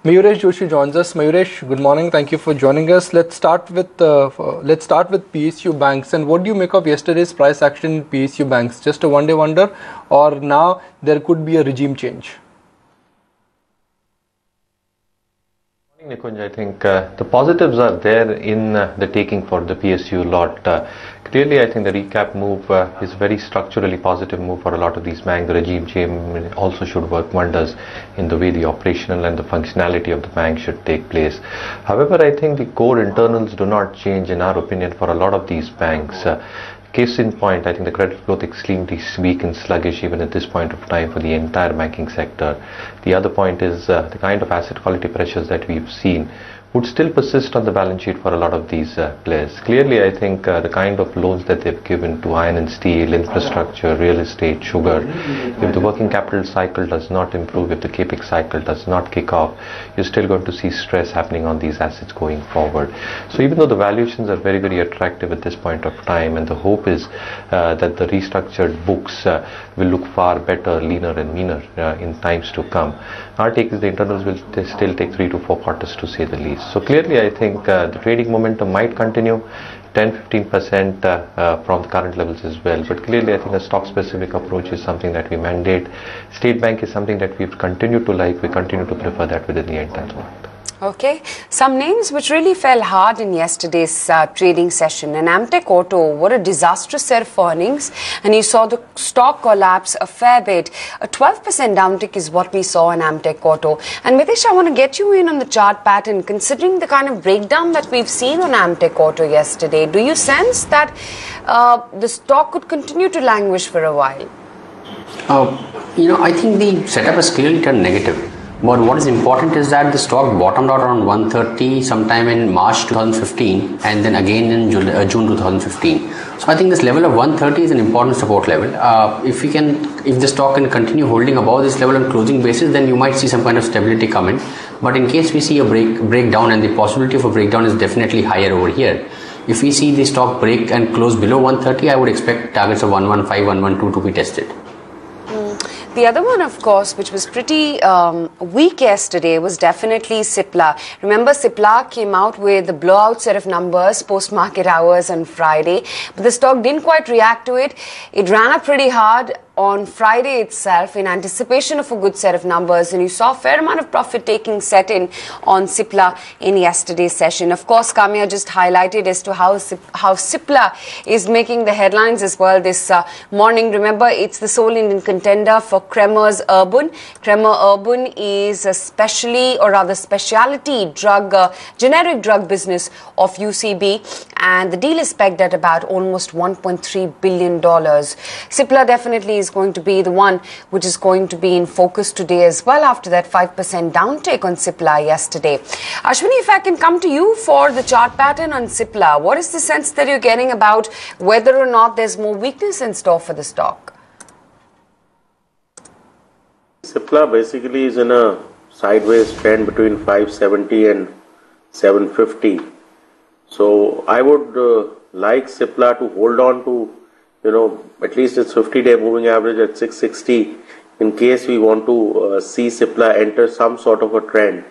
Mayuresh Joshi joins us. Mayuresh, good morning. Thank you for joining us. Let's start with PSU banks. And what do you make of yesterday's price action in PSU banks? Just a one-day wonder, or now there could be a regime change? Nikunj, I think the positives are there in the taking for the PSU lot. Clearly, I think the recap move is a very structurally positive move for a lot of these banks. The regime change also should work wonders in the way the operational and the functionality of the bank should take place. However, I think the core internals do not change, in our opinion, for a lot of these banks. Case in point, I think the credit growth extremely weak and sluggish even at this point of time for the entire banking sector. The other point is the kind of asset quality pressures that we've seen would still persist on the balance sheet for a lot of these players. Clearly, I think the kind of loans that they've given to iron and steel, infrastructure, real estate, sugar, if the working capital cycle does not improve, if the capex cycle does not kick off, you're still going to see stress happening on these assets going forward. So even though the valuations are very, very attractive at this point of time, and the hope is that the restructured books will look far better, leaner and meaner in times to come, our take is the internals will still take 3 to 4 quarters to say the least. So clearly, I think the trading momentum might continue 10-15% from the current levels as well. But clearly, I think a stock-specific approach is something that we mandate. State Bank is something that we've continued to like. We continue to prefer that within the entire world. Okay, some names which really fell hard in yesterday's trading session. And Amtek Auto, what a disastrous set of earnings, and you saw the stock collapse a fair bit. A 12% downtick is what we saw in Amtek Auto. And Mitesh, I want to get you in on the chart pattern. Considering the kind of breakdown that we've seen on Amtek Auto yesterday, do you sense that the stock could continue to languish for a while? I think the setup has clearly turned negative. But what is important is that the stock bottomed out around 130 sometime in March 2015 and then again in June 2015. So I think this level of 130 is an important support level. If the stock can continue holding above this level on closing basis, then you might see some kind of stability come in. But in case we see a breakdown, and the possibility of a breakdown is definitely higher over here. If we see the stock break and close below 130, I would expect targets of 115, 112 to be tested. The other one, of course, which was pretty weak yesterday was definitely Cipla. Remember, Cipla came out with a blowout set of numbers post-market hours on Friday, but the stock didn't quite react to it. It ran up pretty hard on Friday itself in anticipation of a good set of numbers, and you saw a fair amount of profit taking set in on Cipla in yesterday's session. Of course, Kamya just highlighted as to how Cipla is making the headlines as well this morning. Remember, it's the sole Indian contender for Cremer's Urban. Cremer Urban is a specialty drug, generic drug business of UCB, and the deal is pegged at about almost $1.3 billion. Cipla definitely is going to be the one which is going to be in focus today as well after that 5% downtake on Cipla yesterday. Ashwini, if I can come to you for the chart pattern on Cipla, what is the sense that you're getting about whether or not there's more weakness in store for the stock? Cipla basically is in a sideways trend between 570 and 750. So I would like Cipla to hold on to at least its 50-day moving average at 660 in case we want to see Cipla enter some sort of a trend.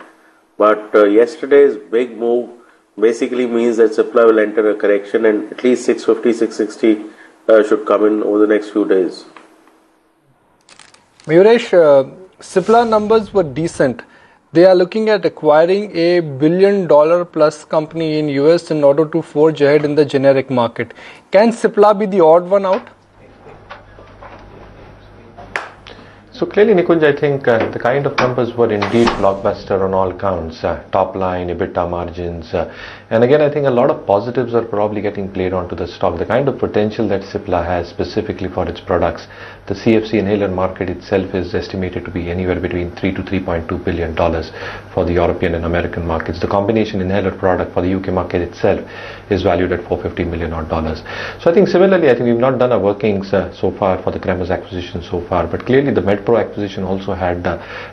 But yesterday's big move basically means that Cipla will enter a correction, and at least 650, 660 should come in over the next few days. Mayuresh, Cipla numbers were decent. They are looking at acquiring a $1 billion plus company in US in order to forge ahead in the generic market. Can Cipla be the odd one out? So clearly, Nikunj, I think the kind of numbers were indeed blockbuster on all counts, top line, EBITDA margins, and again, I think a lot of positives are probably getting played onto the stock. The kind of potential that Cipla has specifically for its products, the CFC inhaler market itself is estimated to be anywhere between $3 to $3.2 billion for the European and American markets. The combination inhaler product for the UK market itself is valued at $450 million. So I think similarly, I think we've not done our workings so far for the Cremer's acquisition so far, but clearly the med Wipro acquisition also had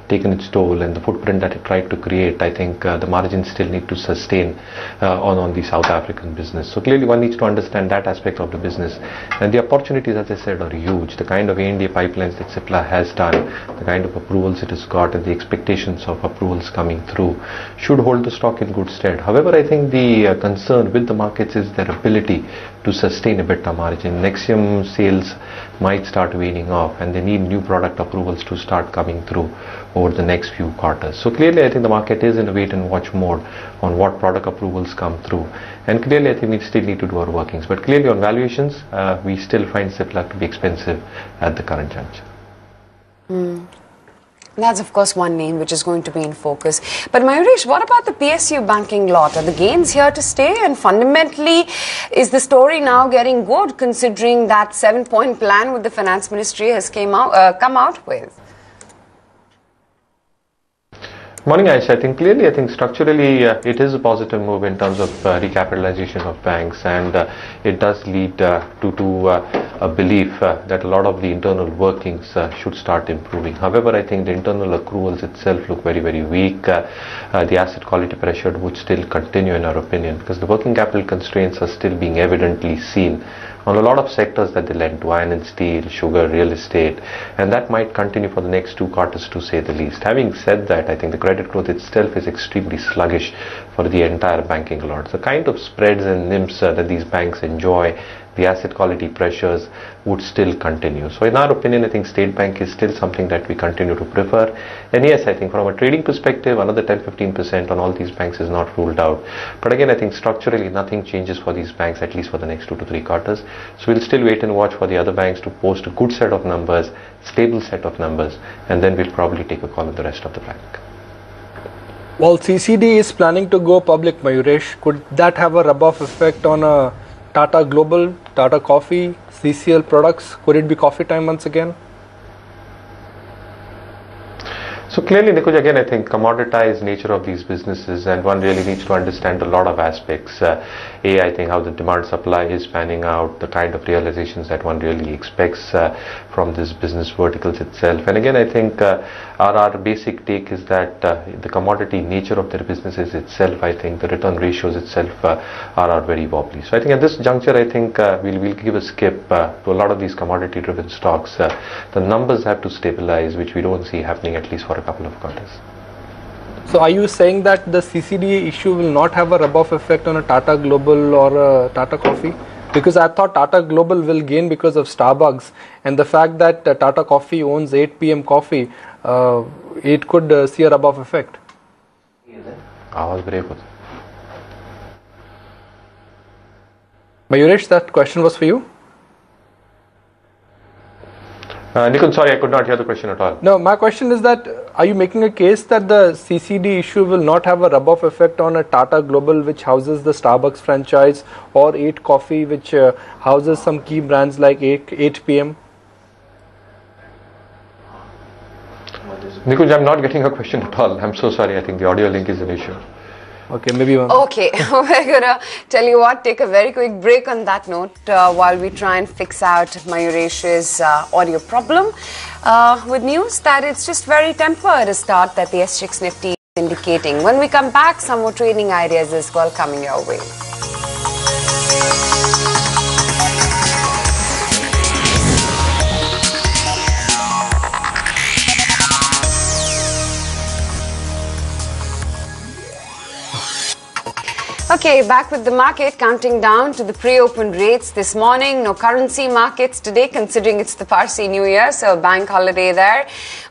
taken its toll, and the footprint that it tried to create, I think the margins still need to sustain on the South African business. So clearly one needs to understand that aspect of the business, and the opportunities, as I said, are huge. The kind of A&D pipelines that Cipla has done, the kind of approvals it has got, and the expectations of approvals coming through should hold the stock in good stead. However, I think the concern with the markets is their ability to sustain EBITDA margin. Nexium sales might start waning off, and they need new product approvals to start coming through over the next few quarters. So clearly I think the market is in a wait and watch mode on what product approvals come through, and clearly I think we still need to do our workings. But clearly on valuations, we still find Cipla to be expensive at the current juncture. That's of course one name which is going to be in focus. But Mayuresh, what about the PSU banking lot? Are the gains here to stay? And fundamentally, is the story now getting good considering that 7-point plan with the finance ministry has come out with? Morning, Aisha. I think structurally it is a positive move in terms of recapitalization of banks, and it does lead to a belief that a lot of the internal workings should start improving. However, I think the internal accruals itself look very, very weak. The asset quality pressure would still continue in our opinion, because the working capital constraints are still being evidently seen on a lot of sectors that they lend to: iron and steel, sugar, real estate, and that might continue for the next 2 quarters to say the least. Having said that, I think the credit growth itself is extremely sluggish for the entire banking lot. The kind of spreads and NIMs that these banks enjoy, the asset quality pressures would still continue. So in our opinion, I think State Bank is still something that we continue to prefer. And yes, I think from a trading perspective, another 10-15% on all these banks is not ruled out. But again, I think structurally nothing changes for these banks, at least for the next 2 to 3 quarters. So we'll still wait and watch for the other banks to post a good set of numbers, stable set of numbers, and then we'll probably take a call on the rest of the bank. Well, CCD is planning to go public, Mayuresh. Could that have a rub-off effect on Tata Global, Tata Coffee, CCL products? Could it be coffee time once again? So clearly, Nikunj, again, I think commoditized nature of these businesses, and one really needs to understand a lot of aspects. I think how the demand supply is panning out, the kind of realizations that one really expects from this business verticals itself. And again, I think our basic take is that the commodity nature of their businesses itself, I think the return ratios itself are very wobbly. So I think at this juncture, I think we'll give a skip to a lot of these commodity driven stocks. The numbers have to stabilize, which we don't see happening at least for a couple of quarters. So are you saying that the CCD issue will not have a rub-off effect on a Tata Global or a Tata Coffee? Because I thought Tata Global will gain because of Starbucks, and the fact that Tata Coffee owns 8 PM Coffee, it could see a rub-off effect. Mayuresh, that question was for you? Nikunj, sorry, I could not hear the question at all. No, my question is that are you making a case that the CCD issue will not have a rub-off effect on a Tata Global which houses the Starbucks franchise, or 8 Coffee which houses some key brands like 8 PM? Nikunj, I'm not getting a question at all. I'm so sorry. I think the audio link is an issue. Okay, maybe one. Okay, we're gonna tell you what, take a very quick break on that note while we try and fix out Mayuresh's audio problem with news that it's just very tempered a start that the SGX Nifty is indicating. When we come back, some more trading ideas as well coming your way. Okay, back with the market, counting down to the pre-open rates this morning. No currency markets today, considering it's the Parsi New Year, so a bank holiday there.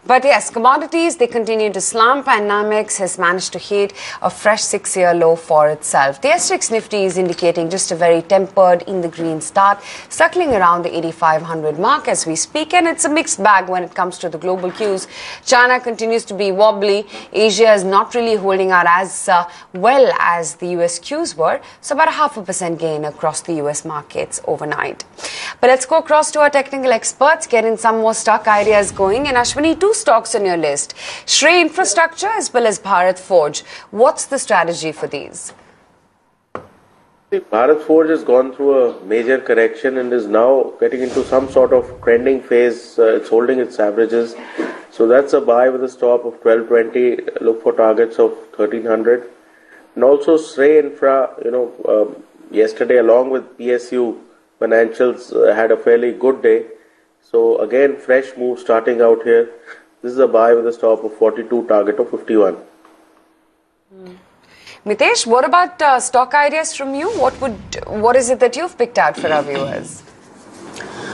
But yes, commodities, they continue to slump, and Namex has managed to hit a fresh 6-year low for itself. The SGX Nifty is indicating just a very tempered in the green start, circling around the 8,500 mark as we speak, and it's a mixed bag when it comes to the global cues. China continues to be wobbly. Asia is not really holding out as well as the US cues were, so about a 0.5% gain across the US markets overnight. But let's go across to our technical experts, get in some more stock ideas going. And Ashwini, 2 stocks on your list, Shrey Infrastructure as well as Bharat Forge. What's the strategy for these? Bharat Forge has gone through a major correction and is now getting into some sort of trending phase. It's holding its averages. So that's a buy with a stop of 1220. Look for targets of 1300. And also Shrey Infra, yesterday along with PSU Financials had a fairly good day. So again, fresh move starting out here. This is a buy with a stop of 42, target of 51. Mitesh, what about stock ideas from you? What is it that you've picked out for our viewers?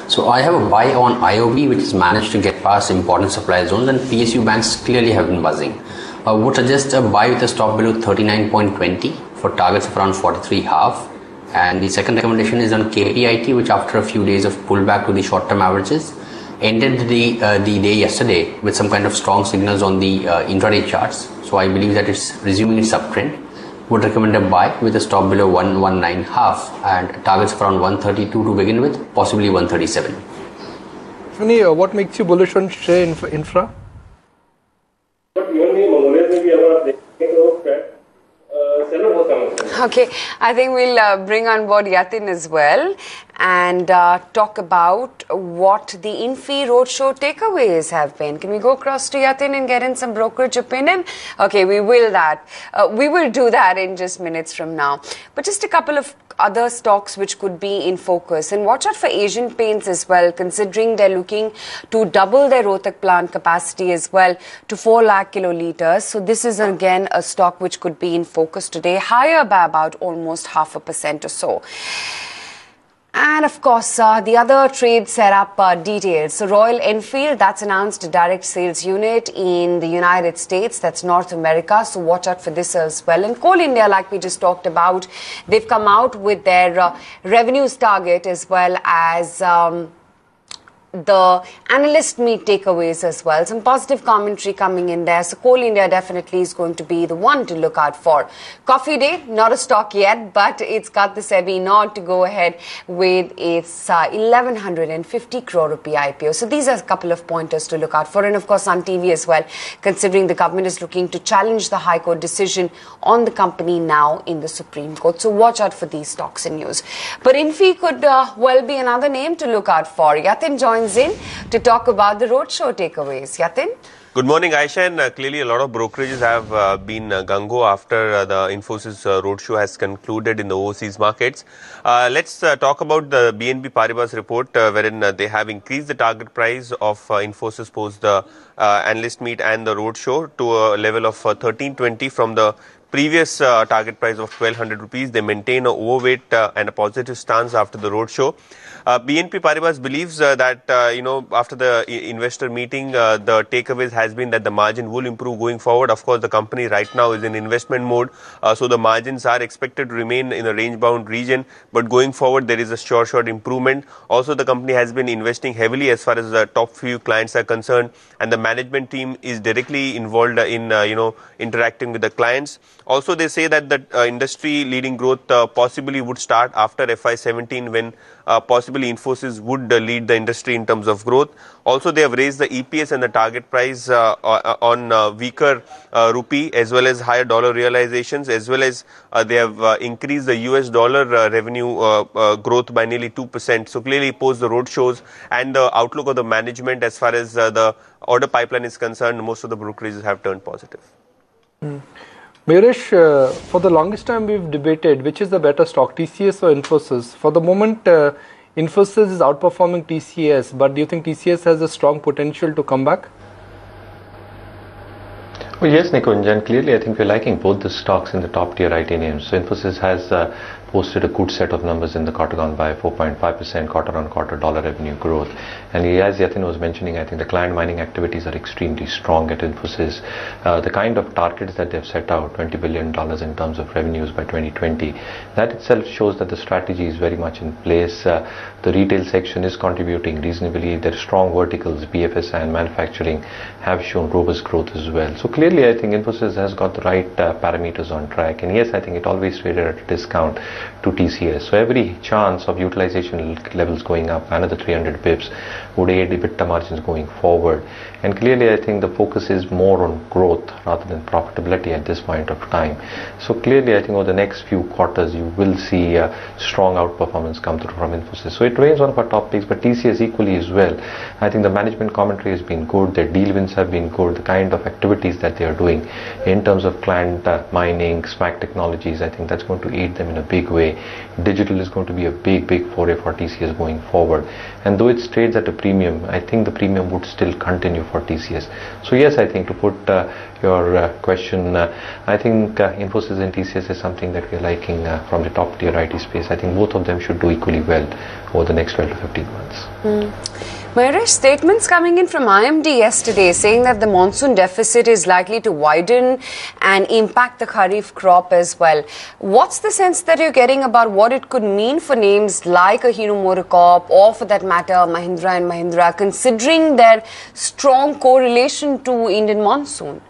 So I have a buy on IOB, which has managed to get past important supply zones, and PSU banks clearly have been buzzing. I would suggest a buy with a stop below 39.20 for targets of around 43.5. And the second recommendation is on KPIT, which after a few days of pullback to the short-term averages, ended the day yesterday with some kind of strong signals on the intraday charts. So I believe that it's resuming its uptrend. Would recommend a buy with a stop below 119.5 and targets of around 132 to begin with, possibly 137. What makes you bullish on Shrey Infra? Okay, I think we'll bring on board Yatin as well and talk about what the Infi Roadshow takeaways have been. Can we go across to Yatin and get in some brokerage opinion? Okay, we will do that in just minutes from now. But just a couple of other stocks which could be in focus, and watch out for Asian Paints as well, considering they're looking to double their Rohtak plant capacity as well to 4 lakh kiloliters. So this is again a stock which could be in focus today, higher by about almost 0.5% or so. And of course, the other trade setup details. So Royal Enfield, that's announced a direct sales unit in the United States, that's North America. So watch out for this as well. And Coal India, like we just talked about, they've come out with their revenues target as well as the analyst meet takeaways as well. Some positive commentary coming in there. So Coal India definitely is going to be the one to look out for. Coffee Day, not a stock yet, but it's got the SEBI nod to go ahead with its 1150 crore rupee IPO. So these are a couple of pointers to look out for. And of course Sun TV as well, considering the government is looking to challenge the High Court decision on the company now in the Supreme Court. So watch out for these stocks and news. But Infi could well be another name to look out for. Yatin joins in to talk about the roadshow takeaways. Yatin? Good morning, Aisha. And clearly a lot of brokerages have been gung-ho after the Infosys roadshow has concluded in the overseas markets. Let's talk about the BNP Paribas report, wherein they have increased the target price of Infosys post the analyst meet and the roadshow to a level of 1320 from the previous target price of 1200 rupees. They maintain an overweight and a positive stance after the roadshow. BNP Paribas believes that, after the investor meeting, the takeaways has been that the margin will improve going forward. Of course, the company right now is in investment mode, so the margins are expected to remain in a range-bound region, but going forward, there is a sure improvement. Also, the company has been investing heavily as far as the top few clients are concerned, and the management team is directly involved in, interacting with the clients. Also, they say that the industry-leading growth possibly would start after FY17 when possibly Infosys would lead the industry in terms of growth. Also, they have raised the EPS and the target price on weaker rupee as well as higher dollar realizations, as well as they have increased the US dollar revenue growth by nearly 2%. So clearly post the road shows and the outlook of the management as far as the order pipeline is concerned, most of the brokerages have turned positive. Mayuresh, for the longest time we've debated which is the better stock, TCS or Infosys. For the moment, Infosys is outperforming TCS, but do you think TCS has a strong potential to come back? Well, yes, Nikunjan, clearly I think we're liking both the stocks in the top tier IT names. So Infosys has posted a good set of numbers in the quarter gone by, 4.5% quarter-on-quarter dollar revenue growth. And as Yatin was mentioning, I think the client mining activities are extremely strong at Infosys. The kind of targets that they've set out, $20 billion in terms of revenues by 2020, that itself shows that the strategy is very much in place. The retail section is contributing reasonably. Their strong verticals, BFSI and manufacturing, have shown robust growth as well. So clearly I think Infosys has got the right parameters on track. And yes, I think it always traded at a discount. to TCS. So every chance of utilization levels going up, another 300 bips, would aid EBITDA margins going forward. And clearly, I think the focus is more on growth rather than profitability at this point of time. So clearly, I think over the next few quarters, you will see strong outperformance come through from Infosys. So it remains one of our top picks, but TCS equally as well. I think the management commentary has been good, their deal wins have been good, the kind of activities that they are doing in terms of client mining, SMAC technologies, I think that's going to aid them in a big way. Digital is going to be a big foray for TCS going forward. And though it trades at a premium, I think the premium would still continue for TCS. So yes, I think to put your question, I think Infosys and TCS is something that we are liking from the top tier IT space. I think both of them should do equally well over the next 12 to 15 months. Mayuresh, statements coming in from IMD yesterday saying that the monsoon deficit is likely to widen and impact the Kharif crop as well. What's the sense that you're getting about what it could mean for names like a Hero MotoCorp or for that matter Mahindra and Mahindra, considering their strong correlation to Indian monsoon?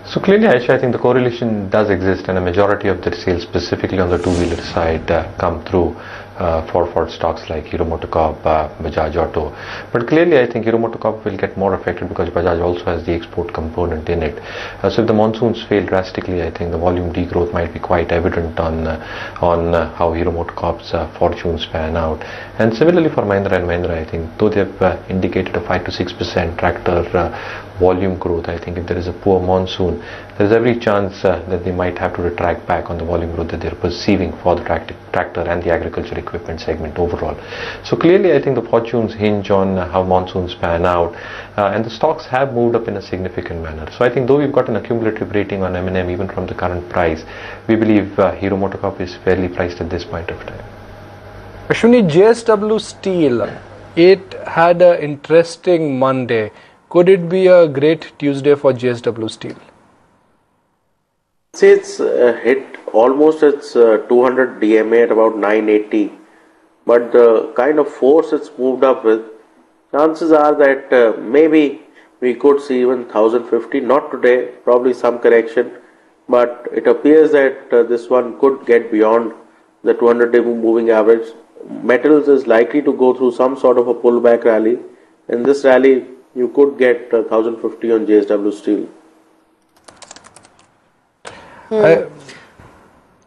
So clearly, Aisha, I think the correlation does exist, and a majority of the sales, specifically on the two-wheeler side, come through for stocks like Hero MotoCorp, Bajaj Auto. But clearly, I think Hero MotoCorp will get more affected because Bajaj also has the export component in it. So if the monsoons fail drastically, I think the volume degrowth might be quite evident on how Hero MotoCorp's fortunes pan out. And similarly for Mahindra and Mahindra, I think though they've indicated a 5 to 6% tractor volume growth, I think if there is a poor monsoon, there is every chance that they might have to retract back on the volume growth that they're perceiving for the tractor and the agriculture equipment segment overall. So clearly, I think the fortunes hinge on how monsoons pan out, and the stocks have moved up in a significant manner. So I think though we've got an accumulative rating on M&M even from the current price, we believe Hero MotoCorp is fairly priced at this point of time. Ashwini, JSW Steel, it had an interesting Monday. Could it be a great Tuesday for JSW Steel? Say it's hit almost its 200 DMA at about 980, but the kind of force it's moved up with, chances are that maybe we could see even 1050, not today, probably some correction, but it appears that this one could get beyond the 200-day moving average. Metals is likely to go through some sort of a pullback rally. In this rally, you could get 1050 on JSW Steel.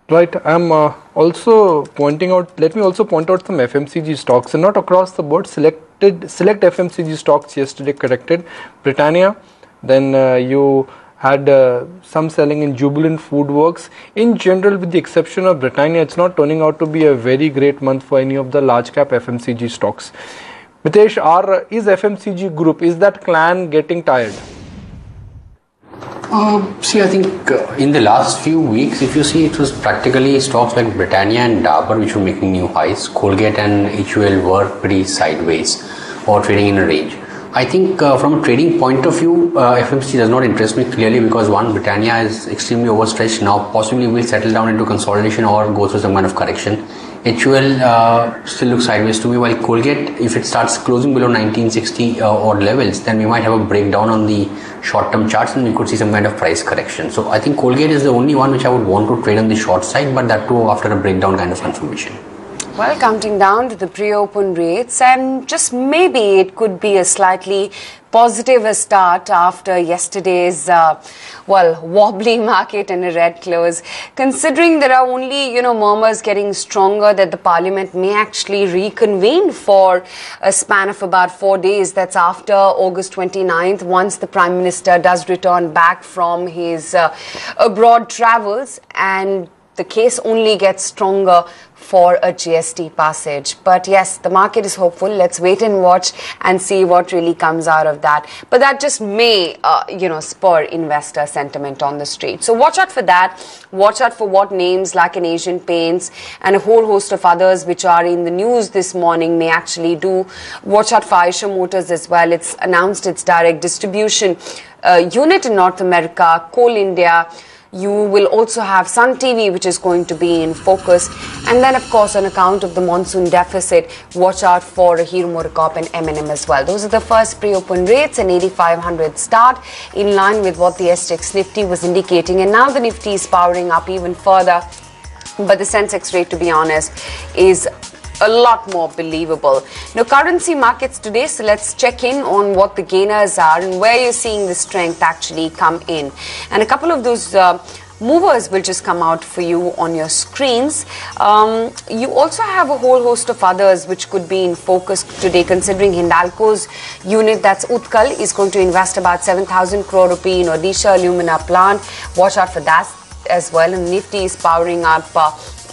Right, I'm also pointing out, let me also point out some FMCG stocks, and not across the board, select FMCG stocks yesterday corrected. Britannia, then you had some selling in Jubilant FoodWorks. In general, with the exception of Britannia, it's not turning out to be a very great month for any of the large cap FMCG stocks. Mitesh, is FMCG group, is that clan getting tired? See, I think in the last few weeks, if you see, it was practically stocks like Britannia and Dabur which were making new highs. Colgate and HUL were pretty sideways or trading in a range. I think from a trading point of view, FMCG does not interest me clearly because one, Britannia is extremely overstretched now, possibly will settle down into consolidation or go through some kind of correction. HUL still looks sideways to me, while Colgate, if it starts closing below 1960 odd levels, then we might have a breakdown on the short-term charts and we could see some kind of price correction. So I think Colgate is the only one which I would want to trade on the short side, but that too after a breakdown kind of confirmation. Well, counting down to the pre-open rates, and just maybe it could be a slightly positive start after yesterday's, wobbly market and a red close. Considering there are only, murmurs getting stronger that the parliament may actually reconvene for a span of about 4 days. That's after August 29th, once the Prime Minister does return back from his abroad travels, and the case only gets stronger for a GST passage. But yes, the market is hopeful. Let's wait and watch and see what really comes out of that. But that just may, spur investor sentiment on the street. So watch out for that. Watch out for what names like an Asian Paints and a whole host of others which are in the news this morning may actually do. Watch out for Eicher Motors as well. It's announced its direct distribution unit in North America. Coal India, You will also have Sun TV, which is going to be in focus. And then, of course, on account of the monsoon deficit, watch out for Hero MotoCorp and M&M as well. Those are the first pre-open rates, an 8,500 start, in line with what the SGX Nifty was indicating. And now the Nifty is powering up even further. But the Sensex rate, to be honest, is a lot more believable. Now, currency markets today, so let's check in on what the gainers are and where you're seeing the strength actually come in. And a couple of those movers will just come out for you on your screens. You also have a whole host of others which could be in focus today, considering Hindalco's unit, that's Utkal, is going to invest about 7,000 crore rupee in Odisha alumina plant. Watch out for that as well. And Nifty is powering up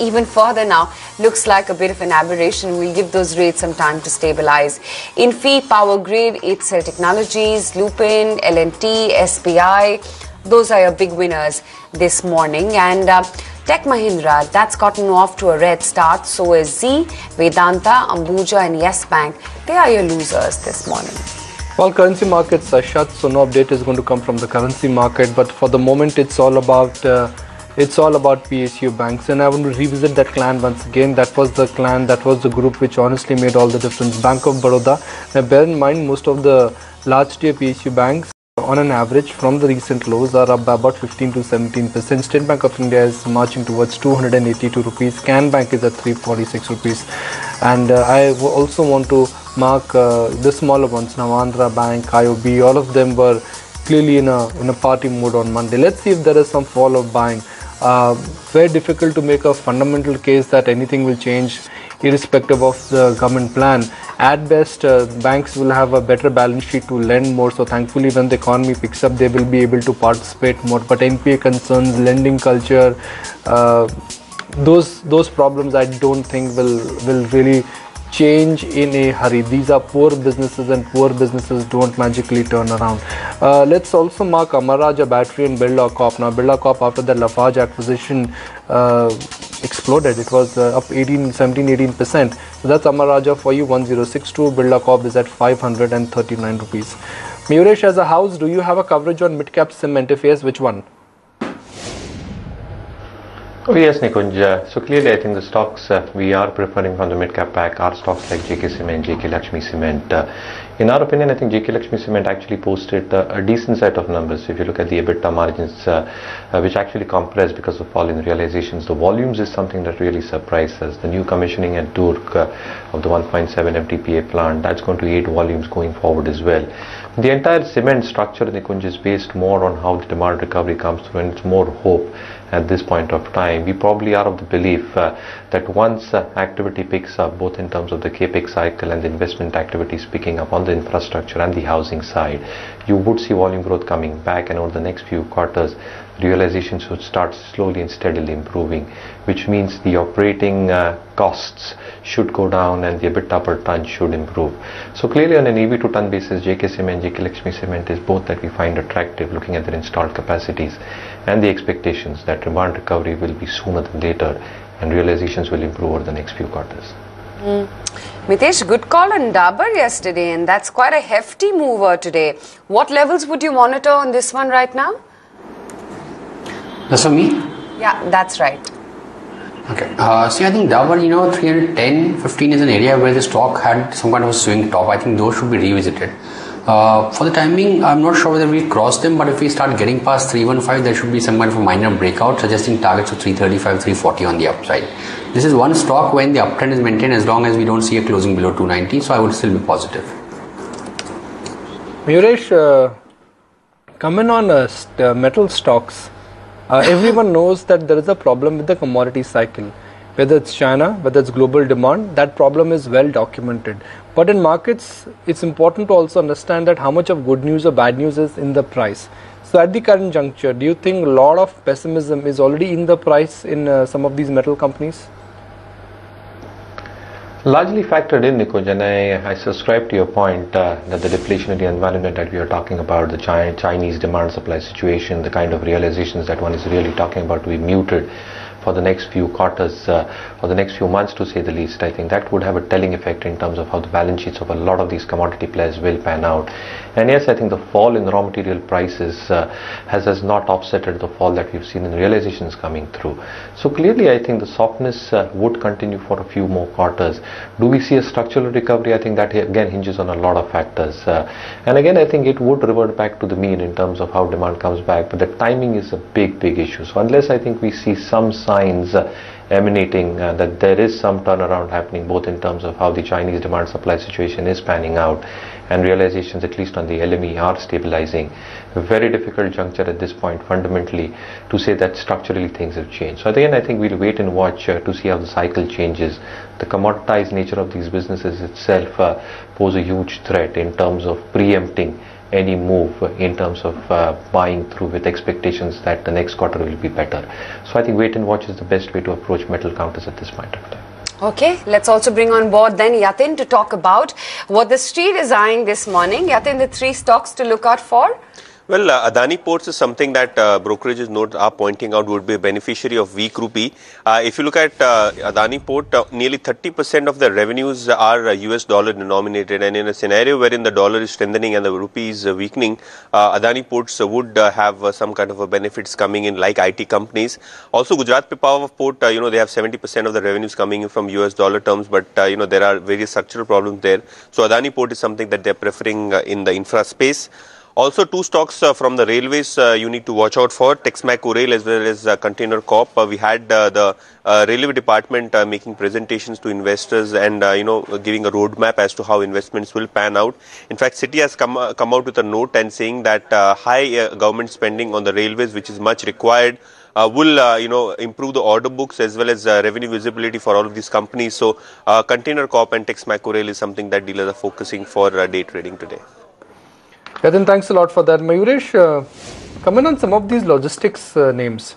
even further now. Looks like a bit of an aberration. We'll give those rates some time to stabilize. In fee, Power Grid, HCL Technologies, Lupin, L&T, SBI, those are your big winners this morning. And Tech Mahindra, that's gotten off to a red start. So is Z, Vedanta, Ambuja and Yes Bank. They are your losers this morning. Well, currency markets are shut, so no update is going to come from the currency market. But for the moment, it's all about PSU banks, and I want to revisit that clan once again. That was the clan, that was the group which honestly made all the difference. Bank of Baroda. Now, bear in mind, most of the large tier PSU banks, on an average, from the recent lows, are up by about 15 to 17%. State Bank of India is marching towards 282 rupees. Can Bank is at 346 rupees. And I also want to mark the smaller ones. Now, Andhra Bank, IOB, all of them were clearly in a party mode on Monday. Let's see if there is some fall of buying. Very difficult to make a fundamental case that anything will change irrespective of the government plan. At best, banks will have a better balance sheet to lend more, so thankfully when the economy picks up, they will be able to participate more. But NPA concerns, lending culture, those problems I don't think will really change in a hurry. These are poor businesses, and poor businesses don't magically turn around. Let's also mark Amara Raja Battery and Birla Corp. Now, Birla Corp, after the Lafarge acquisition, exploded. It was up 17-18%. So that's Amara Raja for you, 1062. Birla Corp is at 539 rupees. Mayuresh, as a house, do you have a coverage on mid-cap cement? If yes, which one? Oh yes, Nikunj. So clearly I think the stocks we are preferring from the mid-cap pack are stocks like JK Cement, JK Lakshmi Cement. In our opinion, I think JK Lakshmi Cement actually posted a decent set of numbers. If you look at the EBITDA margins, which actually compressed because of fall in realizations, the volumes is something that really surprised us. The new commissioning at Durg of the 1.7 MTPA plant, that's going to aid volumes going forward as well. The entire cement structure, Nikunj, is based more on how the demand recovery comes through, and it's more hope at this point of time. We probably are of the belief that once activity picks up, both in terms of the capex cycle and the investment activities picking up on the infrastructure and the housing side, you would see volume growth coming back, and over the next few quarters, realizations would start slowly and steadily improving, which means the operating costs should go down and the EBITDA per ton should improve. So clearly on an EV to ton basis, JK Cement, JK Lakshmi Cement is both that we find attractive, looking at their installed capacities and the expectations that demand recovery will be sooner than later and realizations will improve over the next few quarters. Mitesh, good call on Dabur yesterday, and that's quite a hefty mover today. What levels would you monitor on this one right now? That's for me? Yeah, that's right. Okay. See, I think Dabur, 310, 15 is an area where the stock had some kind of a swing top. I think those should be revisited. For the timing, I'm not sure whether we cross them, but if we start getting past 315, there should be some kind of a minor breakout, suggesting targets of 335, 340 on the upside. This is one stock when the uptrend is maintained, as long as we don't see a closing below 290, so I would still be positive. Mayuresh, comment on metal stocks. Everyone knows that there is a problem with the commodity cycle. Whether it's China, whether it's global demand, that problem is well documented. But in markets, it's important to also understand that how much of good news or bad news is in the price. So at the current juncture, do you think a lot of pessimism is already in the price in some of these metal companies? Largely factored in, Nikunj, and I subscribe to your point that the deflationary environment that we are talking about, the Chinese demand supply situation, the kind of realizations that one is really talking about to be muted for the next few quarters or the next few months, to say the least. I think that would have a telling effect in terms of how the balance sheets of a lot of these commodity players will pan out. And yes, I think the fall in raw material prices has not offset the fall that we've seen in realizations coming through. So clearly, I think the softness would continue for a few more quarters. Do we see a structural recovery? I think that again hinges on a lot of factors. And again, I think it would revert back to the mean in terms of how demand comes back. But the timing is a big issue. So unless I think we see some signs emanating that there is some turnaround happening, both in terms of how the Chinese demand supply situation is panning out and realizations, at least on the LME, are stabilizing. A very difficult juncture at this point fundamentally to say that structurally things have changed. So again, I think we'll wait and watch to see how the cycle changes. The commoditized nature of these businesses itself pose a huge threat in terms of preempting any move in terms of buying through with expectations that the next quarter will be better. So I think wait and watch is the best way to approach metal counters at this point of time. Okay, let's also bring on board then Yatin to talk about what the street is eyeing this morning. Yatin, the 3 stocks to look out for? Well, Adani Ports is something that brokerages note are pointing out would be a beneficiary of weak rupee. If you look at Adani Port, nearly 30% of the revenues are US dollar denominated, and in a scenario wherein the dollar is strengthening and the rupee is weakening, Adani Ports would have some kind of a benefits coming in, like IT companies. Also, Gujarat Pipavav Port, they have 70% of the revenues coming in from US dollar terms, but there are various structural problems there. So Adani Port is something that they're preferring in the infra space. Also, 2 stocks from the railways you need to watch out for, Texmaco Rail as well as Container Corp. We had the railway department making presentations to investors and giving a roadmap as to how investments will pan out. In fact, Citi has come out with a note and saying that high government spending on the railways, which is much required, will improve the order books as well as revenue visibility for all of these companies. So Container Corp and Texmaco Rail is something that dealers are focusing for day trading today. Yatin, thanks a lot for that. Mayuresh, comment on some of these logistics names.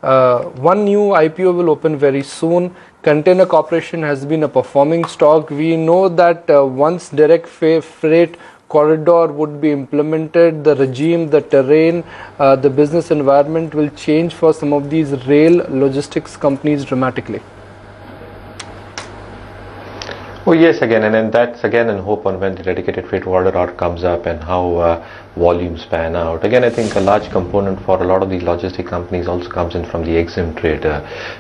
One new IPO will open very soon. Container Corporation has been a performing stock. We know that once direct freight corridor would be implemented, the regime, the terrain, the business environment will change for some of these rail logistics companies dramatically. Oh yes, again, and then that's again in hope on when the dedicated freight corridor comes up and how volumes pan out. Again, I think a large component for a lot of these logistic companies also comes in from the EXIM trade.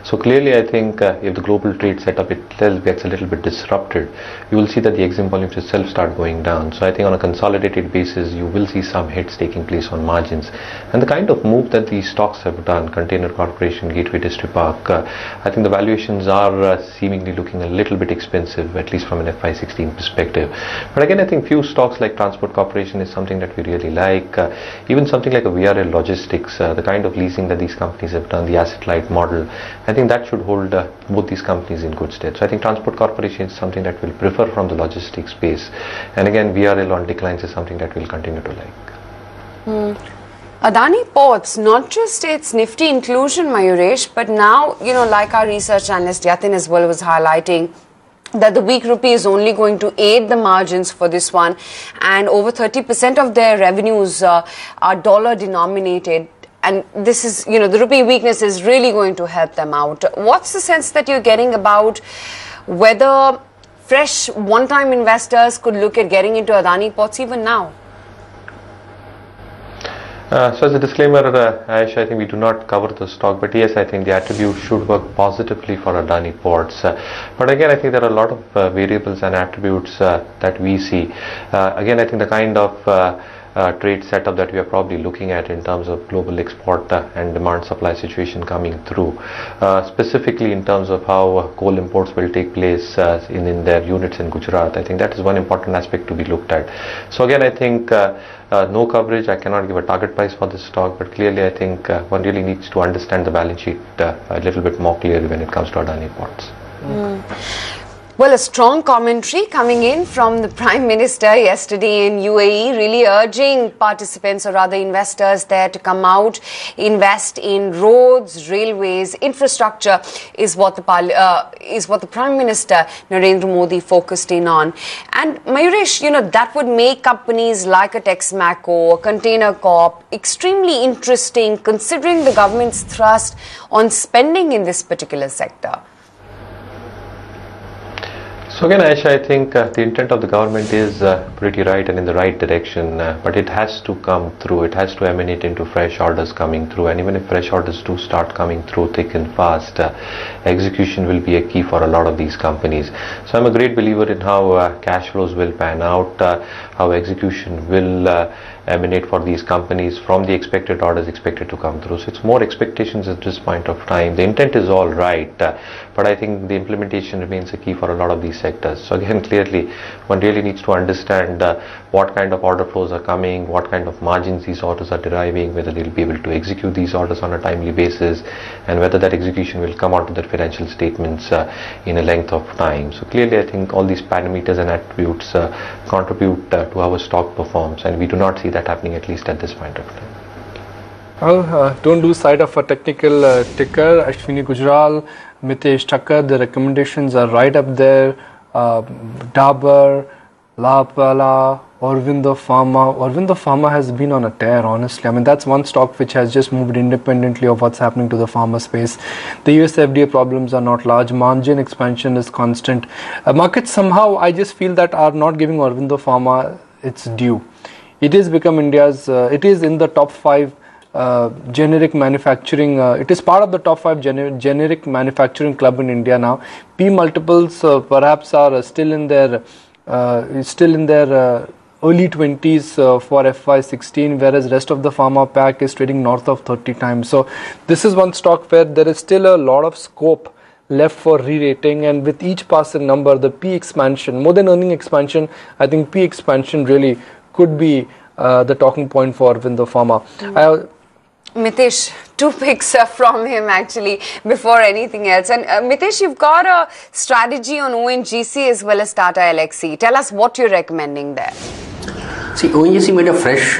So clearly, I think if the global trade setup itself gets a little bit disrupted, you will see that the EXIM volumes itself start going down. So I think on a consolidated basis, you will see some hits taking place on margins. And the kind of move that these stocks have done, Container Corporation, Gateway Distripark, I think the valuations are seemingly looking a little bit expensive, at least from an FY16 perspective. But again, I think few stocks like Transport Corporation is something that we really like. Even something like a VRL Logistics, the kind of leasing that these companies have done, the asset-light model, I think that should hold both these companies in good stead. So I think Transport Corporation is something that we'll prefer from the logistics space. And again, VRL on declines is something that we'll continue to like. Adani Ports, not just its nifty inclusion, Mayuresh, but now, like our research analyst Yatin as well was highlighting, that the weak rupee is only going to aid the margins for this one, and over 30% of their revenues are dollar denominated, and this is, the rupee weakness is really going to help them out. What's the sense that you're getting about whether fresh one-time investors could look at getting into Adani Ports even now? So as a disclaimer, Aisha, I think we do not cover the stock, but yes, I think the attributes should work positively for Adani Ports. But again, I think there are a lot of variables and attributes that we see. Again, I think the kind of trade setup that we are probably looking at in terms of global export and demand supply situation coming through, specifically in terms of how coal imports will take place in their units in Gujarat. I think that is one important aspect to be looked at. So again, I think no coverage, I cannot give a target price for this stock, but clearly I think one really needs to understand the balance sheet a little bit more clearly when it comes to Adani Ports. Well, a strong commentary coming in from the Prime Minister yesterday in UAE, really urging participants or rather investors there to come out, invest in roads, railways, infrastructure is what the Prime Minister Narendra Modi focused in on. And Mayuresh, that would make companies like a Texmaco, a Container Corp extremely interesting considering the government's thrust on spending in this particular sector. So again, Aisha, I think the intent of the government is pretty right and in the right direction, but it has to come through. It has to emanate into fresh orders coming through, and even if fresh orders do start coming through thick and fast, execution will be a key for a lot of these companies. So I'm a great believer in how cash flows will pan out, how execution will emanate for these companies from the expected orders expected to come through. So it's more expectations at this point of time. The intent is all right, but I think the implementation remains a key for a lot of these sectors. So again, clearly one really needs to understand what kind of order flows are coming, what kind of margins these orders are deriving, whether they'll be able to execute these orders on a timely basis, and whether that execution will come out to their financial statements in a length of time. So clearly I think all these parameters and attributes contribute to how a stock performs, and we do not see that happening at least at this point of time. Well, don't lose sight of a technical ticker. Ashwini Gujral, Mitesh Thakkar, the recommendations are right up there. Dabur, La Pala, Aurobindo Pharma. Aurobindo Pharma has been on a tear, honestly. I mean, that's one stock which has just moved independently of what's happening to the pharma space. The US FDA problems are not large. Margin expansion is constant. Markets somehow, I just feel that are not giving Aurobindo Pharma its due. It is become India's, it is in the top 5 generic manufacturing, it is part of the top 5 generic manufacturing club in India now. P multiples perhaps are still in their early 20s for FY16, whereas rest of the pharma pack is trading north of 30 times. So this is one stock where there is still a lot of scope left for re-rating, and with each passing number, the P expansion, more than earning expansion, I think P expansion really could be the talking point for Aurobindo Pharma. Mitesh, 2 picks from him actually before anything else. And Mitesh, you've got a strategy on ONGC as well as Tata Elxsi. Tell us what you're recommending there. See, ONGC made a fresh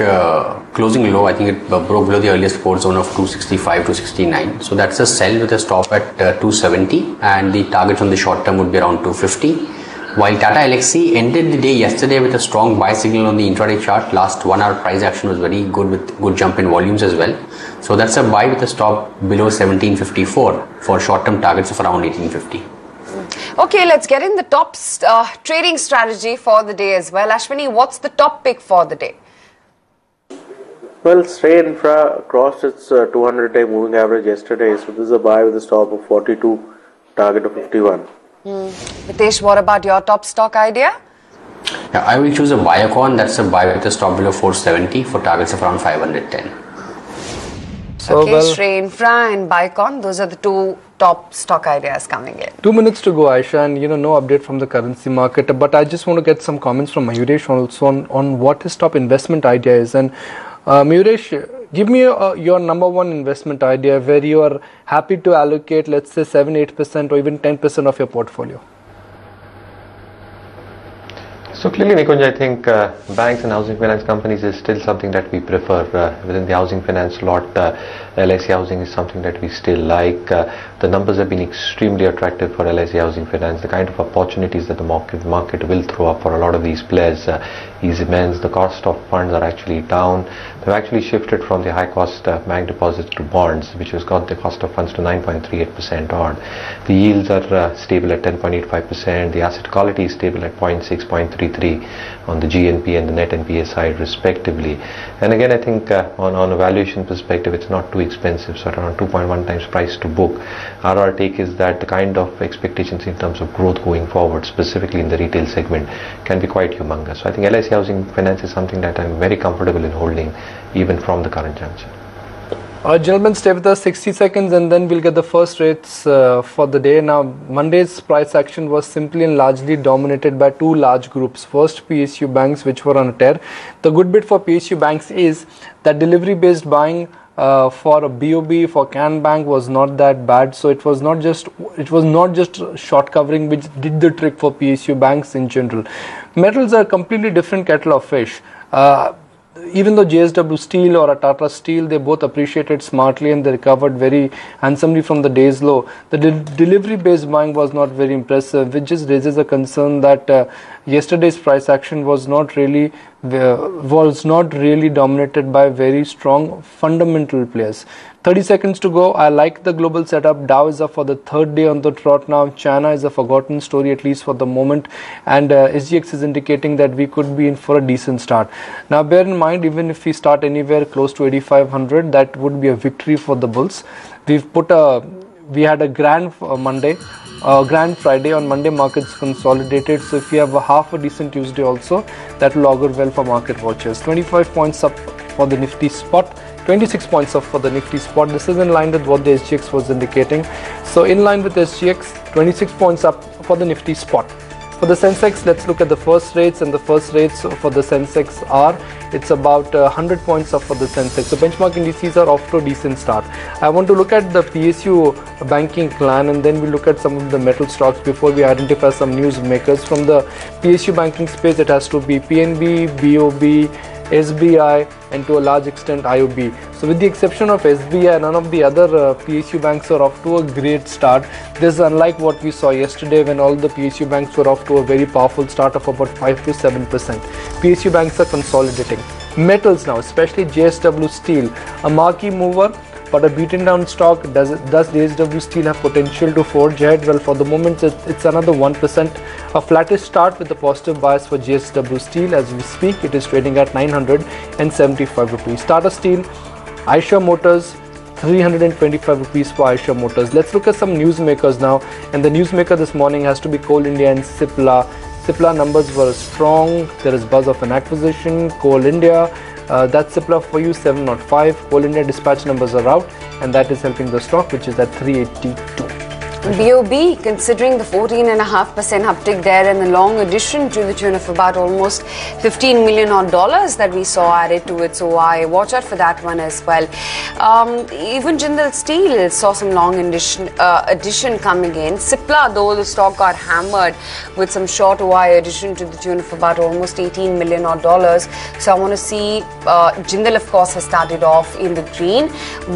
closing low. I think it broke below the earlier support zone of 265 to 69. So that's a sell with a stop at 270, and the targets on the short term would be around 250. While Tata Elxsi ended the day yesterday with a strong buy signal on the intraday chart. Last 1 hour price action was very good with good jump in volumes as well. So that's a buy with a stop below 1754 for short term targets of around 1850. Okay, let's get in the top trading strategy for the day as well. Ashwini, what's the top pick for the day? Well, Shrey Infra crossed its 200-day moving average yesterday, so this is a buy with a stop of 42, target of 51. Mitesh, what about your top stock idea? Yeah, I will choose a Biocon. That's a buy with a stop below 470 for targets of around 510. So okay, Shrey Infra and Biocon, those are the 2 top stock ideas coming in. 2 minutes to go, Aisha, and no update from the currency market, but I just want to get some comments from Mayuresh also on what his top investment idea is. And Mayuresh, give me your number 1 investment idea where you are happy to allocate, let's say 7-8% or even 10% of your portfolio. So clearly, Nikunj, I think banks and housing finance companies is still something that we prefer within the housing finance lot. LIC Housing is something that we still like. The numbers have been extremely attractive for LIC Housing Finance. The kind of opportunities that the market will throw up for a lot of these players is immense. The cost of funds are actually down. They've actually shifted from the high cost bank deposits to bonds, which has got the cost of funds to 9.38% odd. The yields are stable at 10.85%. The asset quality is stable at 0.6, 0.33 on the GNP and the net NPA side respectively. And again, I think on a valuation perspective, it's not too expensive, so around 2.1 times price to book. Our take is that the kind of expectations in terms of growth going forward, specifically in the retail segment, can be quite humongous. So I think LIC Housing Finance is something that I'm very comfortable in holding even from the current juncture. Gentlemen, stay with us 60 seconds and then we'll get the first rates for the day. Now, Monday's price action was simply and largely dominated by 2 large groups. First, PSU banks, which were on a tear. The good bit for PSU banks is that delivery-based buying for a BOB, for Can Bank was not that bad. So it was not just short covering which did the trick for PSU banks in general. Metals are a completely different kettle of fish. Even though JSW Steel or a Tata Steel, they both appreciated smartly and they recovered very handsomely from the day's low. The delivery-based buying was not very impressive, which just raises a concern that yesterday's price action was not really dominated by very strong fundamental players. 30 seconds to go. I like the global setup. Dow is up for the third day on the trot now. China is a forgotten story, at least for the moment, and SGX is indicating that we could be in for a decent start. Now bear in mind, even if we start anywhere close to 8500, that would be a victory for the bulls. We had a grand grand Friday. On Monday markets consolidated, so if you have a half a decent Tuesday also, that will augur well for market watchers. 25 points up for the Nifty spot, 26 points up for the Nifty spot. This is in line with what the SGX was indicating. So in line with SGX, 26 points up for the Nifty spot. For the Sensex, let's look at the first rates, and the first rates for the Sensex are, it's about 100 points up for the Sensex. So benchmark indices are off to a decent start. I want to look at the PSU banking plan, and then we look at some of the metal stocks before we identify some news makers. From the PSU banking space, it has to be PNB, BOB, SBI, and to a large extent IOB. So with the exception of SBI, none of the other PSU banks are off to a great start. This is unlike what we saw yesterday when all the PSU banks were off to a very powerful start of about 5 to 7%. PSU banks are consolidating. Metals now, especially JSW Steel, a marquee mover, but a beaten down stock. Does JSW Steel have potential to forge ahead? Well, for the moment it's another 1%. A flattish start with a positive bias for JSW Steel. As we speak, it is trading at 975 rupees. Tata Steel, Eicher Motors, 325 rupees for Eicher Motors. Let's look at some newsmakers now, and the newsmaker this morning has to be Coal India and Cipla. Cipla numbers were strong. There is buzz of an acquisition. Coal India, that's Cipla for you, 705. Coal India dispatch numbers are out, and that is helping the stock, which is at 382. BOB, considering the 14.5% uptick there and the long addition to the tune of about almost $15 million that we saw added to its OI. Watch out for that one as well. Even Jindal Steel saw some long addition coming in. Cipla, though, the stock got hammered with some short OI addition to the tune of about almost $18 million. So I want to see Jindal, of course, has started off in the green.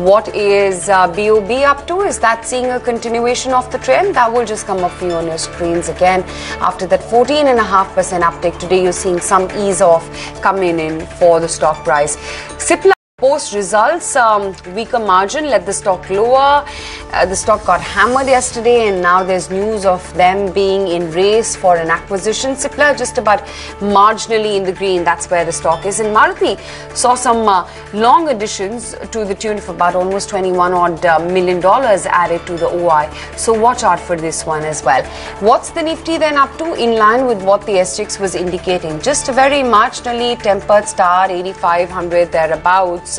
What is BOB up to? Is that seeing a continuation of the trend? That will just come up for you on your screens again. After that 14.5% uptick today, you're seeing some ease off coming in for the stock price. Cipla post results, weaker margin led the stock lower. The stock got hammered yesterday, and now there's news of them being in race for an acquisition. Cipla just about marginally in the green. That's where the stock is. And Maruti saw some long additions to the tune of about almost $21 million added to the OI. So watch out for this one as well. What's the Nifty then up to? In line with what the SGX was indicating. Just a very marginally tempered start, 8,500 thereabouts.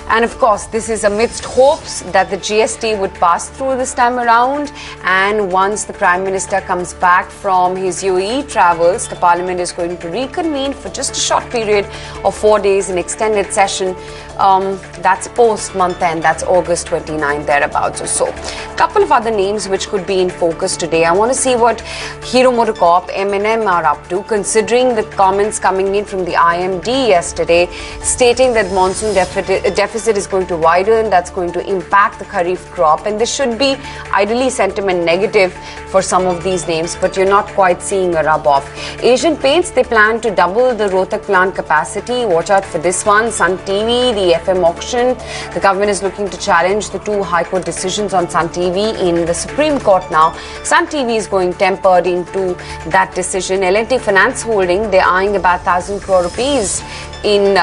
And of course, this is amidst hopes that the GST would pass through this time around. And once the Prime Minister comes back from his UAE travels, the Parliament is going to reconvene for just a short period of 4 days, an extended session. That's post month end, that's August 29 thereabouts or so. Couple of other names which could be in focus today. I want to see what Hero MotoCorp, M&M are up to, considering the comments coming in from the IMD yesterday stating that monsoon deficit is going to widen. That's going to impact the Kharif crop, and this should be ideally sentiment negative for some of these names, but you're not quite seeing a rub off. Asian Paints, they plan to double the Rohtak plant capacity. Watch out for this one. Sun TV, the FM auction. The government is looking to challenge the two High Court decisions on Sun TV in the Supreme Court now. Sun TV is going tempered into that decision. L&T Finance Holding, they're eyeing about 1,000 crore rupees in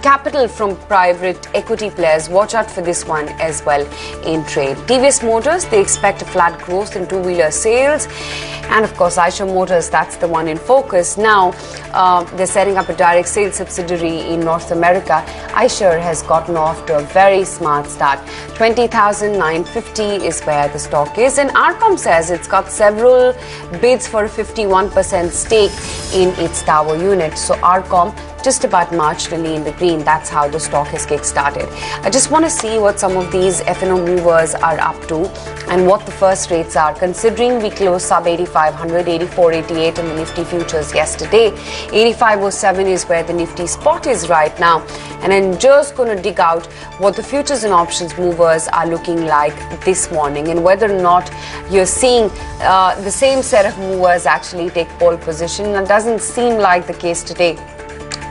capital from private equity players. Watch out for this one as well in trade. TVS Motors, they expect a flat growth in two-wheeler sales. And of course, Eicher Motors, that's the one in focus. Now, they're setting up a direct sales subsidiary in North America. Eicher has gotten off to a very smart start. 20,950 is where the stock is. And Arcom says it's got several bids for a 51% stake in its tower unit. So Arcom, just about marginally in the green. That's how the stock has kick-started. I just want to see what some of these F&O movers are up to and what the first rates are, considering we closed sub 8500, 8488 in the Nifty futures yesterday. 8507 is where the Nifty spot is right now, and I'm just going to dig out what the futures and options movers are looking like this morning and whether or not you're seeing the same set of movers actually take pole position. That doesn't seem like the case today,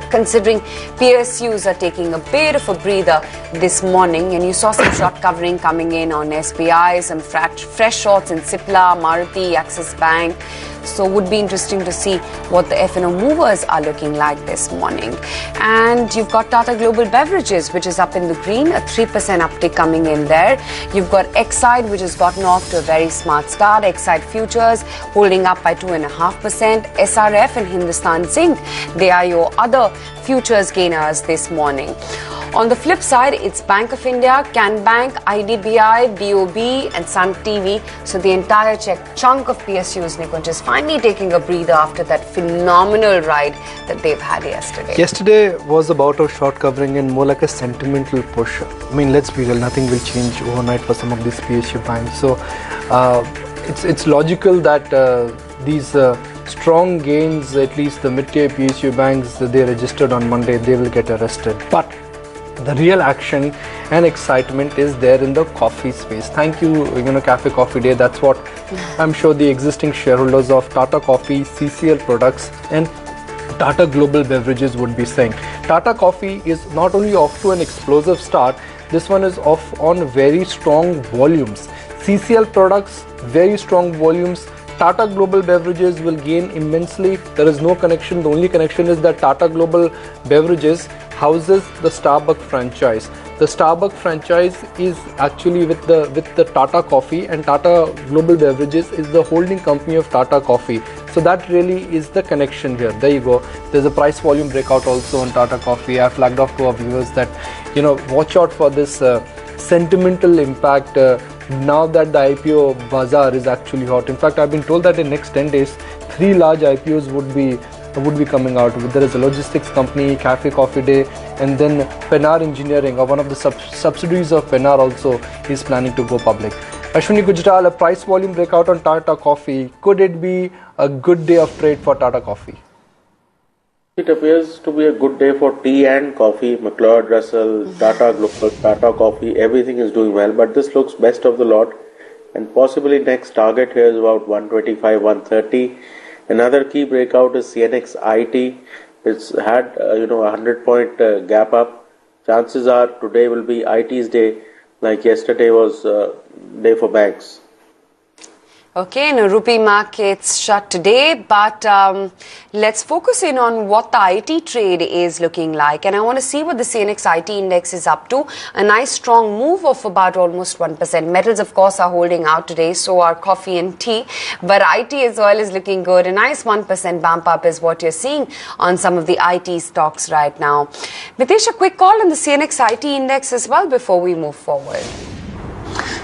considering PSUs are taking a bit of a breather this morning, and you saw some short covering coming in on SBI, some fresh shorts in Cipla, Maruti, Axis Bank. So would be interesting to see what the F&O movers are looking like this morning. And you've got Tata Global Beverages, which is up in the green, a 3% uptick coming in there. You've got Exide, which has gotten off to a very smart start. Exide futures holding up by 2.5%. SRF and Hindustan Zinc, they are your other futures gainers this morning. On the flip side, it's Bank of India, Can Bank, IDBI, DOB and Sun TV. So the entire chunk of PSUs, Nikunj, is finally taking a breather after that phenomenal ride that they've had yesterday. Yesterday was about a short covering and more like a sentimental push. I mean, let's be real, nothing will change overnight for some of these PSU banks. So it's logical that these strong gains, at least the mid-tier PSU banks, they registered on Monday, they will get arrested. But the real action and excitement is there in the coffee space. Thank you, Cafe Coffee Day. That's what I'm sure the existing shareholders of Tata Coffee, CCL Products and Tata Global Beverages would be saying. Tata Coffee is not only off to an explosive start, this one is off on very strong volumes. CCL Products, very strong volumes. Tata Global Beverages will gain immensely. There is no connection. The only connection is that Tata Global Beverages houses the Starbucks franchise. The Starbucks franchise is actually with the Tata Coffee, and Tata Global Beverages is the holding company of Tata Coffee. So that really is the connection here. There you go. There's a price volume breakout also on Tata Coffee. I flagged off to our viewers that watch out for this sentimental impact now that the IPO bazaar is actually hot. In fact, I've been told that in next 10 days 3 large IPOs would be coming out. There is a logistics company, Cafe Coffee Day, and then Pennar Engineering, or one of the subsidiaries of Pennar, also is planning to go public. Ashwini Gujral, a price volume breakout on Tata Coffee. Could it be a good day of trade for Tata Coffee? It appears to be a good day for tea and coffee. McLeod Russell, Tata Global, Tata Coffee, everything is doing well, but this looks best of the lot, and possibly next target here is about 125, 130. Another key breakout is CNX IT. It's had a 100-point gap up. Chances are today will be IT's day, like yesterday was day for banks. Okay, now rupee markets shut today, but let's focus in on what the IT trade is looking like. And I want to see what the CNX IT index is up to. A nice strong move of about almost 1%. Metals, of course, are holding out today, so are coffee and tea. But IT as well is looking good. A nice 1% bump up is what you're seeing on some of the IT stocks right now. Mitesh, a quick call on the CNX IT index as well before we move forward.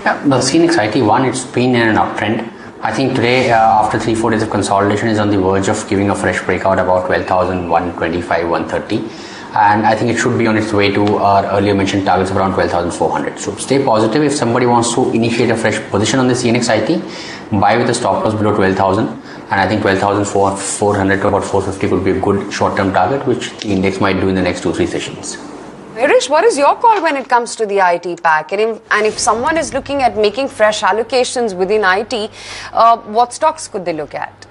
Yeah, the CNX IT one, it's been in an uptrend. I think today, after 3-4 days of consolidation, is on the verge of giving a fresh breakout about 12,125, 130, and I think it should be on its way to our earlier mentioned targets of around 12,400. So stay positive. If somebody wants to initiate a fresh position on the CNX IT, buy with a stop loss below 12,000, and I think 12,400 to about 450 could be a good short-term target, which the index might do in the next 2-3 sessions. Irish, what is your call when it comes to the IT pack? And if someone is looking at making fresh allocations within IT, what stocks could they look at?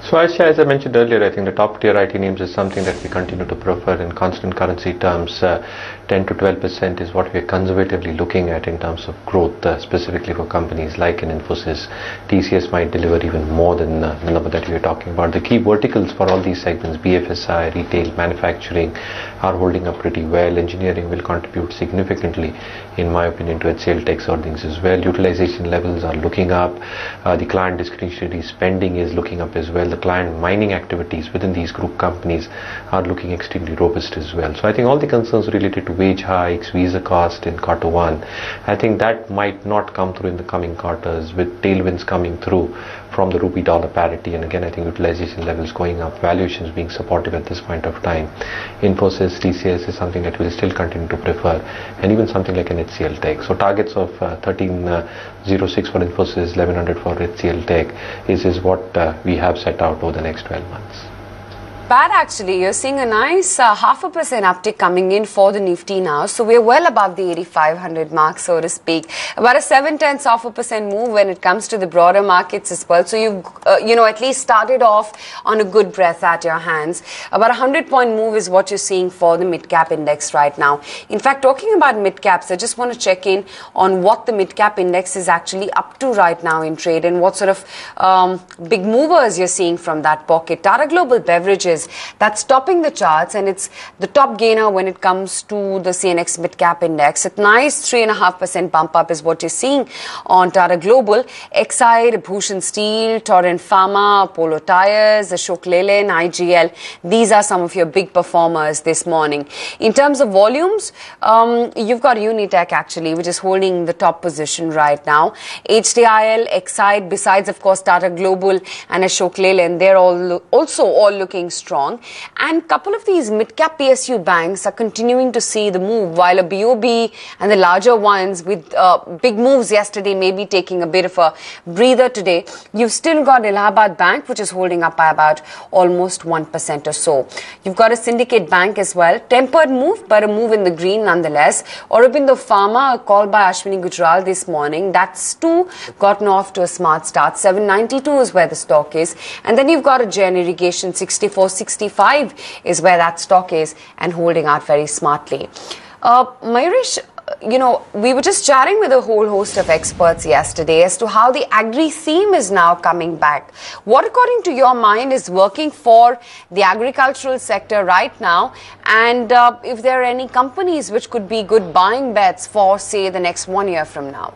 So Aisha, as I mentioned earlier, I think the top tier IT names is something that we continue to prefer in constant currency terms. 10 to 12% is what we are conservatively looking at in terms of growth, specifically for companies like an Infosys. TCS might deliver even more than the number that we are talking about. The key verticals for all these segments, BFSI, retail, manufacturing, are holding up pretty well. Engineering will contribute significantly, in my opinion, to HCLTech's earnings as well. Utilization levels are looking up. The client discretionary spending is looking up as well. the client mining activities within these group companies are looking extremely robust as well. So I think all the concerns related to wage hikes, visa cost in quarter one, I think that might not come through in the coming quarters, with tailwinds coming through from the rupee dollar parity, and again I think utilization levels going up, valuations being supportive at this point of time. Infosys, TCS is something that will still continue to prefer, and even something like an HCL Tech. So targets of 1306 for Infosys, 1100 for HCL Tech is what we have set out over the next 12 months. Bad actually, you're seeing a nice 0.5% uptick coming in for the Nifty now. So we're well above the 8,500 mark, so to speak. About a 0.7% move when it comes to the broader markets as well. So you've, at least started off on a good breath at your hands. About a 100-point move is what you're seeing for the mid-cap index right now. In fact, talking about mid-caps, I just want to check in on what the mid-cap index is actually up to right now in trade and what sort of big movers you're seeing from that pocket. Tata Global Beverages, that's topping the charts, and it's the top gainer when it comes to the CNX mid-cap index. A nice 3.5% bump up is what you're seeing on Tata Global. Exide, Bhushan Steel, Torrent Pharma, Apollo Tyres, Ashok Leyland, IGL. These are some of your big performers this morning. In terms of volumes, you've got Unitech actually, which is holding the top position right now. HDIL, Exide, besides of course Tata Global and Ashok Leyland, they're also all looking strong. And a couple of these mid-cap PSU banks are continuing to see the move, while a BOB and the larger ones with big moves yesterday may be taking a bit of a breather today. You've still got Allahabad Bank, which is holding up by about almost 1% or so. You've got a Syndicate Bank as well. Tempered move, but a move in the green nonetheless. Aurobindo Pharma, a call by Ashwini Gujral this morning. That's too gotten off to a smart start. 792 is where the stock is. And then you've got a Jain Irrigation, 64.65 is where that stock is, and holding out very smartly. Mayuresh, we were just chatting with a whole host of experts yesterday as to how the agri theme is now coming back. What, according to your mind, is working for the agricultural sector right now, and if there are any companies which could be good buying bets for, say, the next 1 year from now?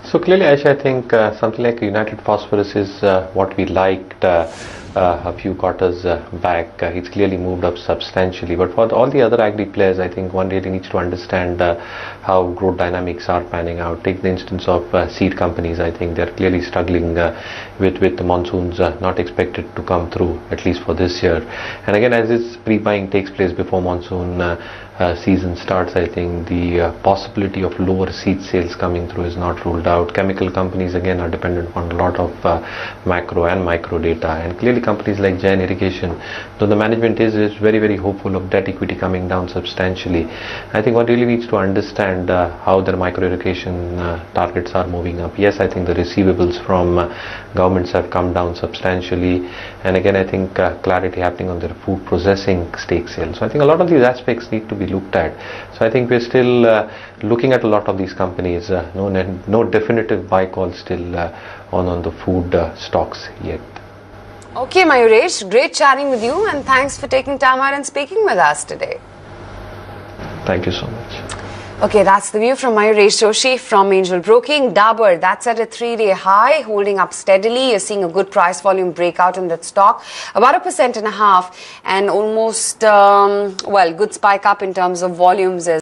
So clearly, Aisha, I think something like United Phosphorus is what we liked a few quarters back. It's clearly moved up substantially. But for all the other agri players, I think one really needs to understand how growth dynamics are panning out. Take the instance of seed companies. I think they're clearly struggling with the monsoons not expected to come through, at least for this year. And again, as this pre-buying takes place before monsoon season starts, I think the possibility of lower seed sales coming through is not ruled out. Chemical companies again are dependent on a lot of macro and micro data, and clearly companies like Jain Irrigation, though the management is very, very hopeful of debt equity coming down substantially, I think one really needs to understand how their micro irrigation targets are moving up. Yes, I think the receivables from governments have come down substantially, and again I think clarity happening on their food processing stake sales. So I think a lot of these aspects need to be looked at. So I think we're still looking at a lot of these companies. No definitive buy call still on the food stocks yet. Okay, Mayuresh, great chatting with you, and thanks for taking time out and speaking with us today. Thank you so much. Okay, that's the view from Mayuresh Joshi from Angel Broking. Dabur, that's at a 3-day high, holding up steadily. You're seeing a good price volume breakout in that stock, about 1.5%, and almost, good spike up in terms of volumes as